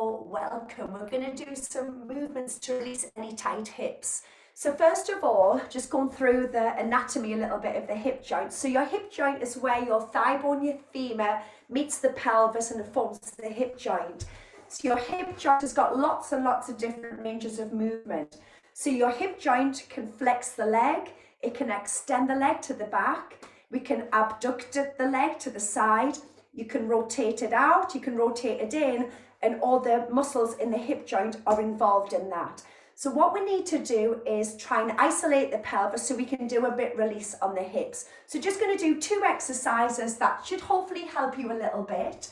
Hello, welcome. We're going to do some movements to release any tight hips. So first of all, just going through the anatomy a little bit of the hip joint. So your hip joint is where your thigh bone, your femur, meets the pelvis and it forms the hip joint. So your hip joint has got lots and lots of different ranges of movement. So your hip joint can flex the leg, it can extend the leg to the back, we can abduct the leg to the side, you can rotate it out, you can rotate it in, and all the muscles in the hip joint are involved in that. So what we need to do is try and isolate the pelvis so we can do a bit release on the hips. So just going to do 2 exercises that should hopefully help you a little bit.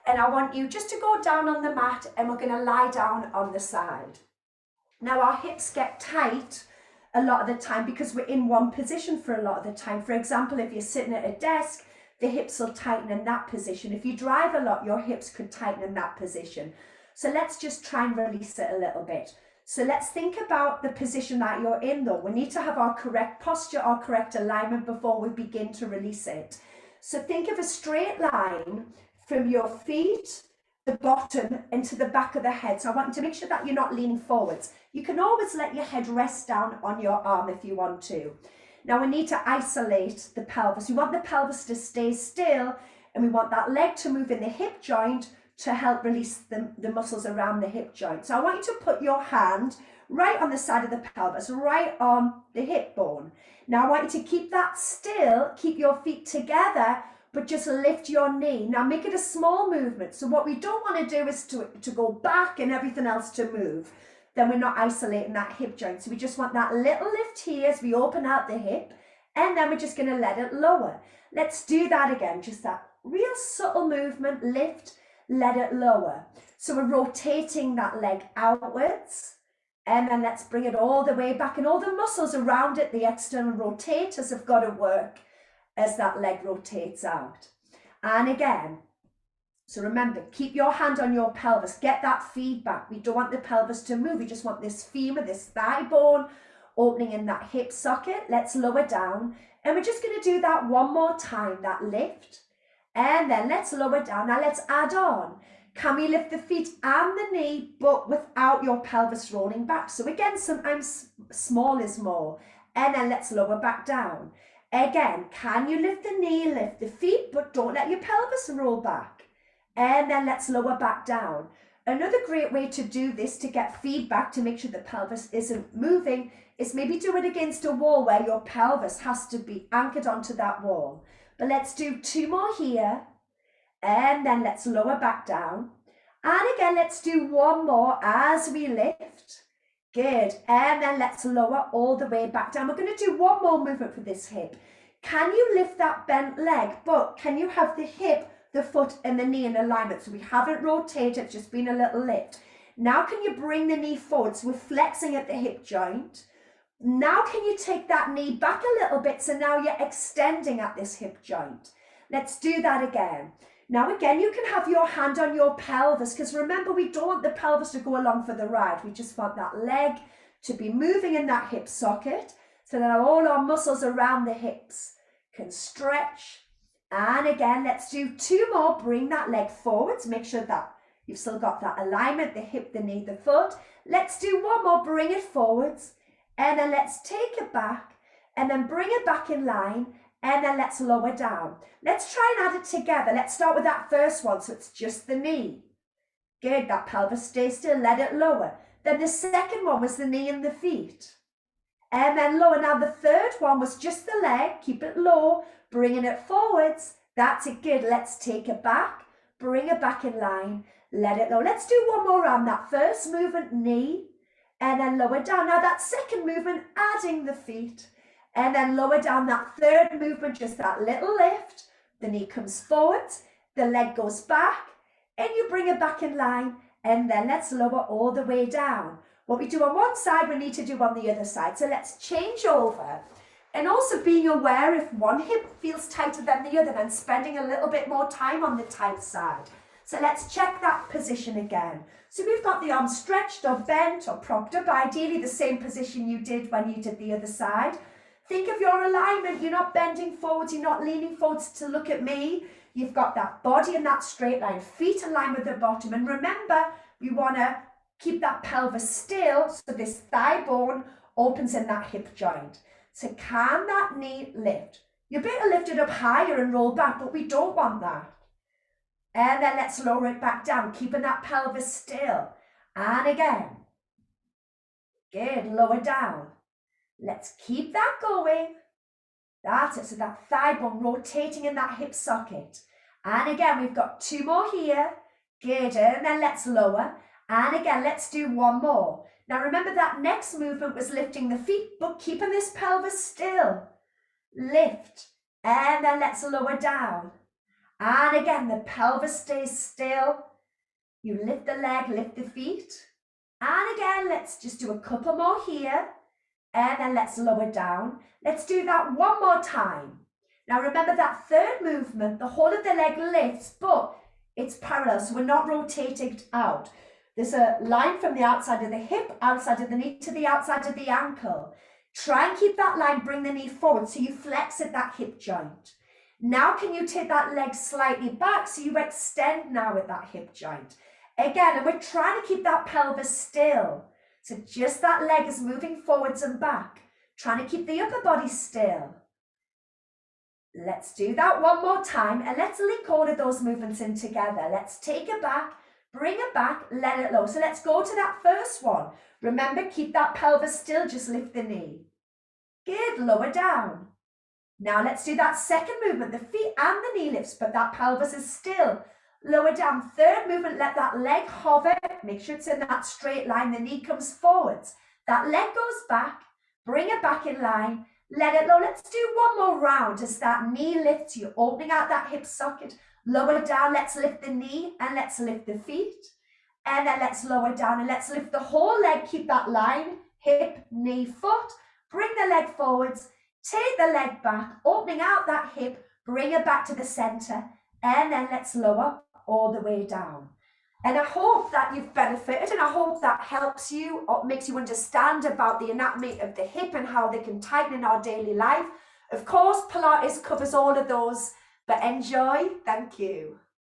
And I want you just to go down on the mat and we're going to lie down on the side. Now our hips get tight a lot of the time because we're in one position for a lot of the time. For example, if you're sitting at a desk, the hips will tighten in that position. If you drive a lot, your hips could tighten in that position. So let's just try and release it a little bit. So let's think about the position that you're in though. We need to have our correct posture, our correct alignment before we begin to release it. So think of a straight line from your feet, the bottom, into the back of the head. So I want you to make sure that you're not leaning forwards. You can always let your head rest down on your arm if you want to. Now we need to isolate the pelvis. We want the pelvis to stay still and we want that leg to move in the hip joint to help release the muscles around the hip joint. So I want you to put your hand right on the side of the pelvis, right on the hip bone. Now I want you to keep that still, keep your feet together, but just lift your knee. Now make it a small movement. So what we don't want to do is to go back and everything else to move. Then we're not isolating that hip joint. So we just want that little lift here as we open out the hip, and then we're just going to let it lower. Let's do that again. Just that real subtle movement, lift, let it lower. So we're rotating that leg outwards, and then let's bring it all the way back, and all the muscles around it, the external rotators, have got to work as that leg rotates out. And again, so remember, keep your hand on your pelvis, get that feedback. We don't want the pelvis to move, we just want this femur, this thigh bone opening in that hip socket. Let's lower down, and we're just going to do that one more time, that lift, and then let's lower down. Now let's add on. Can we lift the feet and the knee, but without your pelvis rolling back? So again, sometimes small is more, and then let's lower back down. Again, can you lift the knee, lift the feet, but don't let your pelvis roll back? And then let's lower back down. Another great way to do this, to get feedback, to make sure the pelvis isn't moving, is maybe do it against a wall where your pelvis has to be anchored onto that wall. But let's do 2 more here, and then let's lower back down. And again, let's do 1 more as we lift. Good. And then let's lower all the way back down. We're going to do 1 more movement for this hip. Can you lift that bent leg, but can you have the hip, the foot and the knee in alignment? So we haven't rotated, just been a little lift. Now can you bring the knee forward? So we're flexing at the hip joint. Now can you take that knee back a little bit? So now you're extending at this hip joint. Let's do that again. Now again, you can have your hand on your pelvis, because remember, we don't want the pelvis to go along for the ride. We just want that leg to be moving in that hip socket so that all our muscles around the hips can stretch. And again, let's do 2 more. Bring that leg forwards. Make sure that you've still got that alignment, the hip, the knee, the foot. Let's do 1 more. Bring it forwards. And then let's take it back. And then bring it back in line. And then let's lower down. Let's try and add it together. Let's start with that first one. So it's just the knee. Good. That pelvis stays still. Let it lower. Then the second one was the knee and the feet. And then lower. Now the third one was just the leg. Keep it low. Bringing it forwards. That's it. Good. Let's take it back. Bring it back in line. Let it low. Let's do 1 more round. That first movement, knee, and then lower down. Now that second movement, adding the feet, and then lower down. That third movement, just that little lift. The knee comes forwards. The leg goes back, and you bring it back in line, and then let's lower all the way down. What we do on one side, we need to do on the other side. So let's change over. And also being aware if one hip feels tighter than the other, then spending a little bit more time on the tight side. So let's check that position again. So we've got the arms stretched or bent or propped up, ideally the same position you did when you did the other side. Think of your alignment. You're not bending forwards, you're not leaning forwards to look at me. You've got that body in that straight line, feet in line with the bottom. And remember, we want to keep that pelvis still so this thigh bone opens in that hip joint. So can that knee lift? You're better lift it up higher and roll back, but we don't want that. And then let's lower it back down, keeping that pelvis still. And again. Good, lower down. Let's keep that going. That's it, so that thigh bone rotating in that hip socket. And again, we've got 2 more here. Good, and then let's lower. And again, let's do 1 more. Now remember that next movement was lifting the feet, but keeping this pelvis still. Lift, and then let's lower down. And again, the pelvis stays still. You lift the leg, lift the feet. And again, let's just do a couple more here. And then let's lower down. Let's do that 1 more time. Now remember that third movement, the whole of the leg lifts, but it's parallel, so we're not rotating out. There's a line from the outside of the hip, outside of the knee to the outside of the ankle. Try and keep that line, bring the knee forward so you flex at that hip joint. Now can you take that leg slightly back so you extend now at that hip joint. Again, and we're trying to keep that pelvis still. So just that leg is moving forwards and back, trying to keep the upper body still. Let's do that 1 more time and let's link all of those movements in together. Let's take it back, bring it back, let it low. So let's go to that first one. Remember, keep that pelvis still, just lift the knee. Good, lower down. Now let's do that second movement, the feet and the knee lifts, but that pelvis is still. Lower down, third movement, let that leg hover, make sure it's in that straight line, the knee comes forwards. That leg goes back, bring it back in line, let it low. Let's do 1 more round as that knee lifts, you're opening out that hip socket. Lower down, let's lift the knee and let's lift the feet. And then let's lower down and let's lift the whole leg, keep that line, hip, knee, foot. Bring the leg forwards, take the leg back, opening out that hip, bring it back to the center, and then let's lower all the way down. And I hope that you've benefited, and I hope that helps you or makes you understand about the anatomy of the hip and how they can tighten in our daily life. Of course, Pilates covers all of those, but enjoy. Thank you.